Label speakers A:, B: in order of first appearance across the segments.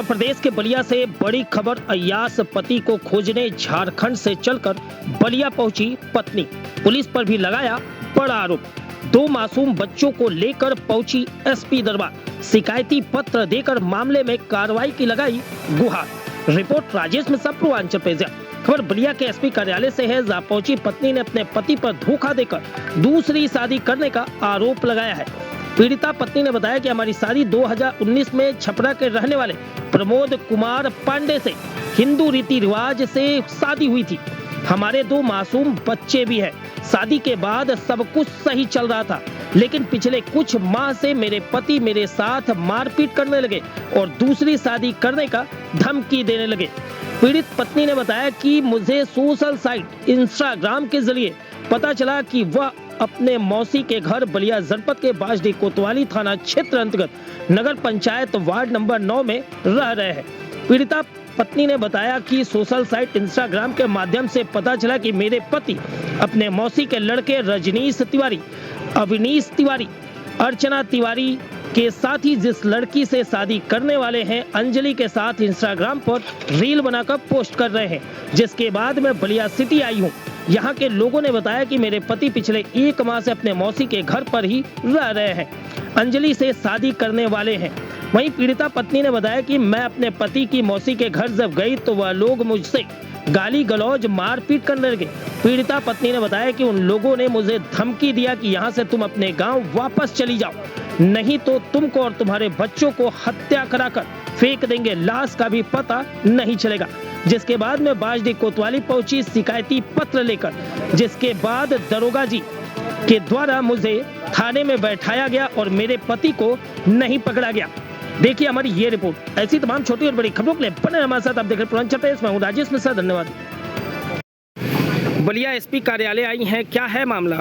A: उत्तर प्रदेश के बलिया से बड़ी खबर। अय्यास पति को खोजने झारखंड से चलकर बलिया पहुंची पत्नी। पुलिस पर भी लगाया बड़ा आरोप। 2 मासूम बच्चों को लेकर पहुंची एसपी दरबार। शिकायती पत्र देकर मामले में कार्रवाई की लगाई गुहार। रिपोर्ट राजेश मिश्रा, पूर्वांचल पेजिया। खबर बलिया के एसपी कार्यालय से है, जहां पहुंची पत्नी ने अपने पति पर धोखा देकर दूसरी शादी करने का आरोप लगाया है। पीड़िता पत्नी ने बताया कि हमारी शादी 2019 में छपरा के रहने वाले प्रमोद कुमार पांडे से हिंदू रीति रिवाज से शादी हुई थी। हमारे 2 मासूम बच्चे भी हैं। शादी के बाद सब कुछ सही चल रहा था, लेकिन पिछले कुछ माह से मेरे पति मेरे साथ मारपीट करने लगे और दूसरी शादी करने का धमकी देने लगे। पीड़ित पत्नी ने बताया कि मुझे सोशल साइट इंस्टाग्राम के जरिए पता चला कि वह अपने मौसी के घर बलिया जनपद के बाजडी कोतवाली थाना क्षेत्र अंतर्गत नगर पंचायत वार्ड नंबर 9 में रह रहे हैं। पीड़िता पत्नी ने बताया कि सोशल साइट इंस्टाग्राम के माध्यम से पता चला कि मेरे पति अपने मौसी के लड़के रजनीश तिवारी, अविनीश तिवारी, अर्चना तिवारी के साथ ही जिस लड़की से शादी करने वाले हैं अंजलि के साथ इंस्टाग्राम पर रील बनाकर पोस्ट कर रहे हैं। जिसके बाद मैं बलिया सिटी आई हूँ। यहाँ के लोगों ने बताया कि मेरे पति पिछले 1 माह से अपने मौसी के घर पर ही रह रहे हैं, अंजलि से शादी करने वाले हैं। वहीं पीड़िता पत्नी ने बताया कि मैं अपने पति की मौसी के घर जब गई तो वह लोग मुझसे गाली गलौज मारपीट करने लगे। पीड़िता पत्नी ने बताया कि उन लोगों ने मुझे धमकी दिया कि यहाँ से तुम अपने गांव वापस चली जाओ, नहीं तो तुमको और तुम्हारे बच्चों को हत्या कराकर फेंक देंगे, लाश का भी पता नहीं चलेगा। जिसके बाद में बाजडी कोतवाली पहुंची शिकायती पत्र लेकर, जिसके बाद दरोगा जी के द्वारा मुझे थाने में बैठाया गया और मेरे पति को नहीं पकड़ा गया। देखिए हमारी ये रिपोर्ट। ऐसी तमाम छोटी और बड़ी खबरों के लिए बने हमारे साथ। आप देख रहे हैं पूर्वांचल पेज। मैं हूं राजेश मिश्रा, धन्यवाद। बलिया एसपी कार्यालय आई हैं, क्या है मामला?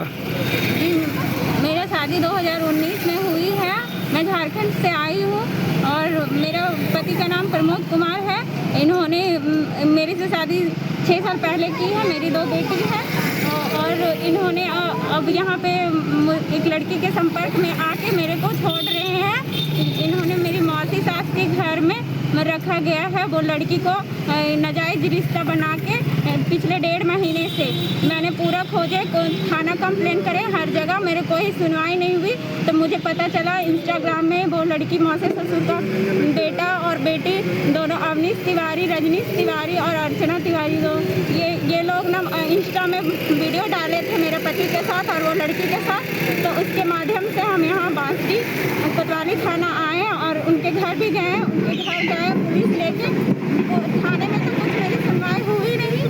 B: मेरा शादी 2019 में हुई है। मैं झारखंड से आई हूँ और मेरा पति का नाम प्रमोद कुमार है। इन्होंने मेरे से शादी 6 साल पहले की है। मेरी 2 बेटी है और इन्होंने अब यहाँ पे एक लड़की के संपर्क में आके मेरे को छोड़ रहे हैं। इन्होंने मेरी मौसी सास के घर में रखा गया है। वो लड़की को नाजायज रिश्ता बना के पिछले 1.5 महीने से मैंने पूरा खोजे, थाना कंप्लेन करे, हर जगह मेरे कोई सुनवाई नहीं हुई। तो मुझे पता चला इंस्टाग्राम में वो लड़की मौसी ससुर का बेटा और बेटी दोनों अवनीश तिवारी, रजनीश तिवारी और अर्चना तिवारी, ये लोग ना इंस्टा में वीडियो डाले थे मेरे पति के साथ और वो लड़की के साथ। तो उसके माध्यम से हम यहाँ बाजडी कोतवाली थाना आए और उनके घर भी गए। उनके घर गए पुलिस लेके। थाने में तो कुछ मेरी सुनवाई हुई नहीं।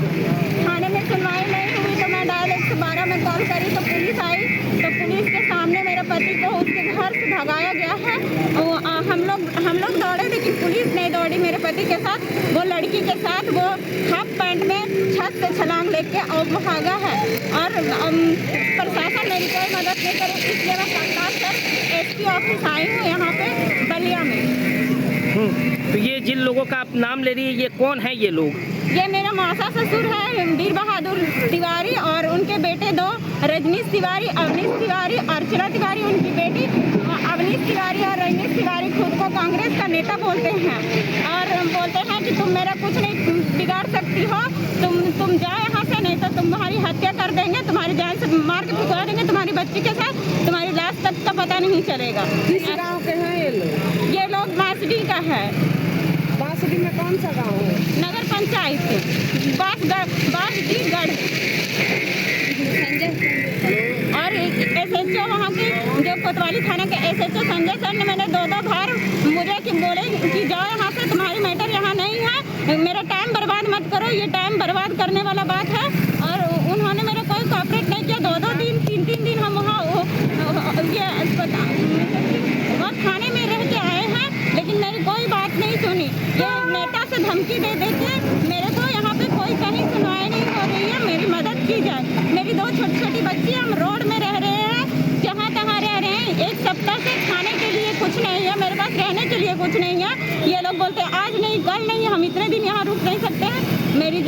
B: थाने में सुनवाई नहीं हुई तो मैं डायल 112 में कॉल करी तो पुलिस आई। तो पुलिस के सामने मेरे पति को उसके घर से भगाया गया है। हम लोग दौड़े लेकिन पुलिस नहीं दौड़ी मेरे पति के साथ। वो लड़की के साथ वो हाफ पैंट में छत से छलांग लेके और भागा है और प्रशासन मेरी कोई मदद नहीं करे। इसलिए मैं सरकार से एसपी ऑफिस आई हूँ यहाँ पे बलिया में।
A: तो ये जिन लोगों का आप नाम ले रही है, ये कौन है ये लोग?
B: ये मेरा मौसा ससुर है वीर बहादुर तिवारी और उनके बेटे 2 रजनीश तिवारी, अवनीश तिवारी, अर्चना तिवारी उनकी बेटी। अवनीश तिवारी और रजनीश तिवारी खुद को कांग्रेस का नेता बोलते हैं और बोलते हैं कि तुम मेरा कुछ नहीं बिगाड़ सकती हो, तुम जाओ यहाँ से, नहीं तो तुम्हारी हत्या कर देंगे, तुम्हारी जान से मार के फुकवा देंगे, तुम्हारी बच्ची के साथ तुम्हारी लाश तक का पता नहीं चलेगा।
C: किस गाँव के हैं ये लोग?
B: ये लोग बासडी का है।
C: बासडी में कौन सा गाँव है?
B: नगर पंचायत बासडीगढ़। और SHO वहाँ के जो कोतवाली थाना के SHO संजय सर ने मैंने 2 बार मुझे कि बोले कि जाओ यहाँ से, तुम्हारी मैटर यहाँ नहीं है, मेरा टाइम बर्बाद मत करो, ये टाइम बर्बाद करने वाला बात है। और उन्होंने मेरा कोई कोऑपरेट नहीं किया। 2 दिन 3 दिन हम वहाँ थाने में रह के आए हैं, लेकिन मेरी कोई बात नहीं सुनी। ये नेता से धमकी दे के मेरे को यहाँ पे कोई कहीं सुनवाई नहीं हो रही है। मेरी मदद की जाए। मेरी 2 छोटी छोटी हम रोड में रह रहे हैं, जहाँ तहाँ रह रहे हैं। 1 सप्ताह से खाने के लिए कुछ नहीं है, मेरे पास रहने के लिए कुछ नहीं है। ये लोग बोलते हैं आज नहीं कल नहीं, हम इतने दिन यहाँ रुक नहीं सकते हैं। मेरी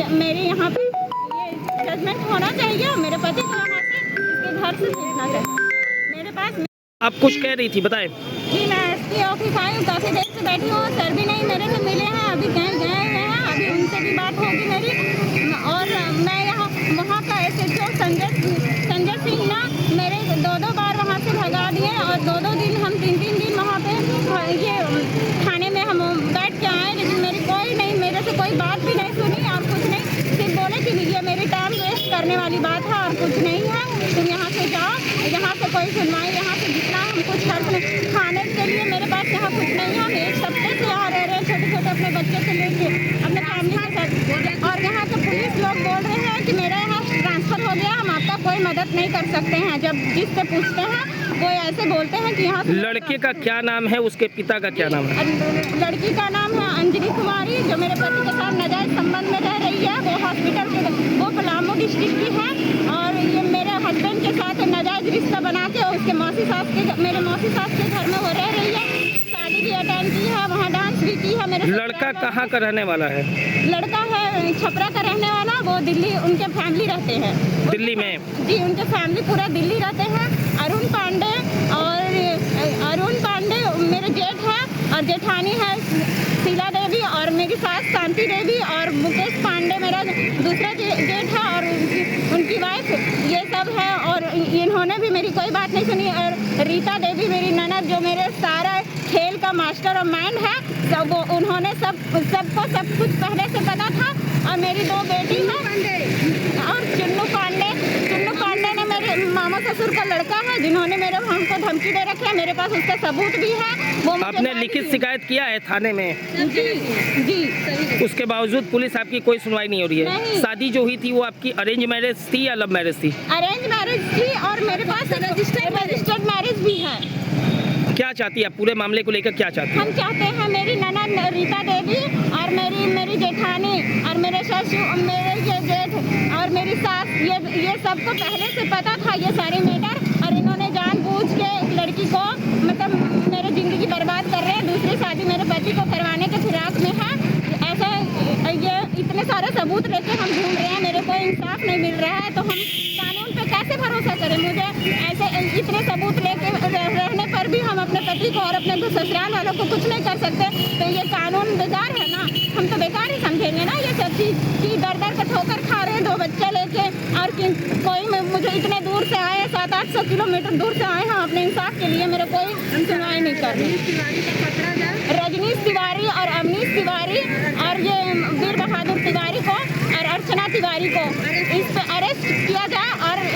B: यहाँ पे ये जजमेंट होना चाहिए। मेरे पति को यहाँ से इसके घर से भेजना चाहिए। मेरे पास
A: आप कुछ कह रही थी, बताएं।
B: जी मैं एसपी ऑफिस आई हूँ, काफ़ी देर से बैठी हूँ, सर भी नहीं मेरे से मिले हैं। कोई सुनवाई यहाँ से जितना हम कुछ कर सकते। खाने के लिए मेरे पास यहाँ कुछ नहीं है। हम एक सप्ताह से यहाँ रह रहे हैं, छोटे छोटे अपने बच्चों से लेके अपने फैमिली के साथ। और यहाँ के पुलिस लोग बोल रहे हैं कि मेरा यहाँ ट्रांसफ़र हो गया, हम आपका कोई मदद नहीं कर सकते हैं। जब जिससे पूछते हैं वो ऐसे बोलते हैं कि यहाँ
A: लड़के का क्या नाम है, उसके पिता का क्या नाम है?
B: लड़की का नाम है अंजलि कुमारी, जो मेरे पति के साथ नाजायज संबंध में रह रही है। वो हॉस्पिटल के वो पलामू डिस्ट्रिक्ट की है और ये मेरे हस्बैंड के साथ नाजायज रिश्ता बना के उसके मेरे मौसी सास के घर में वो रह रही है। शादी भी अटेंड की है, वहाँ डांस भी की है। मेरे
A: लड़का कहाँ का रहने वाला है?
B: लड़का है छपरा का रहने वाला। वो दिल्ली, उनके फैमिली रहते हैं
A: दिल्ली में?
B: जी, उनके फैमिली पूरा दिल्ली रहते हैं। अरुण पांडे मेरे जेठ है और जेठानी है शीला देवी और मेरी सास शांति देवी और मुकेश पांडे मेरा दूसरा जेठ है और उनकी वाइफ, ये सब है। और इन्होंने भी मेरी कोई बात नहीं सुनी। और रीता देवी मेरी ननद, जो मेरे सारा खेल का मास्टर और माइंड है, सब वो उन्होंने सबको सब कुछ पहले से पता था। और मेरी 2 बेटी है और चुन्नू पांडे ने मेरे मामा ससुर का लड़का है, जिन्होंने मेरे हमको धमकी दे रखी है। मेरे पास उसका सबूत भी है। वो
A: आपने लिखित शिकायत किया है थाने में?
B: जी।
A: उसके बावजूद पुलिस आपकी कोई सुनवाई नहीं हो रही है?
B: नहीं।
A: शादी जो हुई थी वो आपकी अरेंज मैरिज थी या लव मैरिज थी?
B: अरेंज मैरिज थी और मेरे पास रजिस्टर्ड मैरिज भी है।
A: क्या चाहती है आप पूरे मामले को लेकर, क्या चाहती है?
B: हम चाहते हैं मेरी ननद रीता देवी और मेरी जेठानी और मेरे ससुर, मेरे ये जेठ और मेरी सास, ये सबको पहले से पता था ये सारे मैटर। और इन्होंने जानबूझ के लड़की को मतलब मेरी ज़िंदगी बर्बाद कर रहे हैं। दूसरी शादी मेरे पति को करवाने के फिराक में है। ऐसा ये इतने सारे सबूत लेके हम ढूंढ रहे हैं, मेरे को इंसाफ नहीं मिल रहा है। तो हम कानून पे कैसे भरोसा करें? मुझे ऐसे इतने सबूत लेके रहने पर भी हम अपने पति को और अपने ससुराल वालों को कुछ नहीं कर सकते। तो ये कानून बेकार है ना, हम तो बेकार ही समझेंगे ना ये सब चीज़ कि दर का ठोकर खा रहे हैं 2 बच्चे लेके। और कोई मुझे इतने दूर से आए, 700-800 किलोमीटर दूर से आए हैं अपने इंसाफ के लिए, मेरे कोई सुनवाई नहीं कर रही। रजनीश तिवारी और अवनीश तिवारी और ये वीर बहादुर तिवारी को और अर्चना तिवारी को इस पे अरेस्ट किया जाए और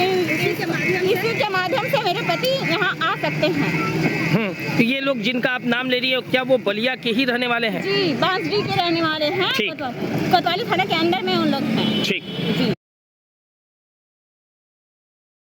B: इसी के माध्यम से मेरे पति यहाँ आ सकते हैं।
A: तो ये लोग जिनका आप नाम ले रही है, क्या वो बलिया के ही रहने वाले हैं?
B: जी, बांसडी के रहने वाले हैं। कोतवाली थाना के अंदर में उन लोग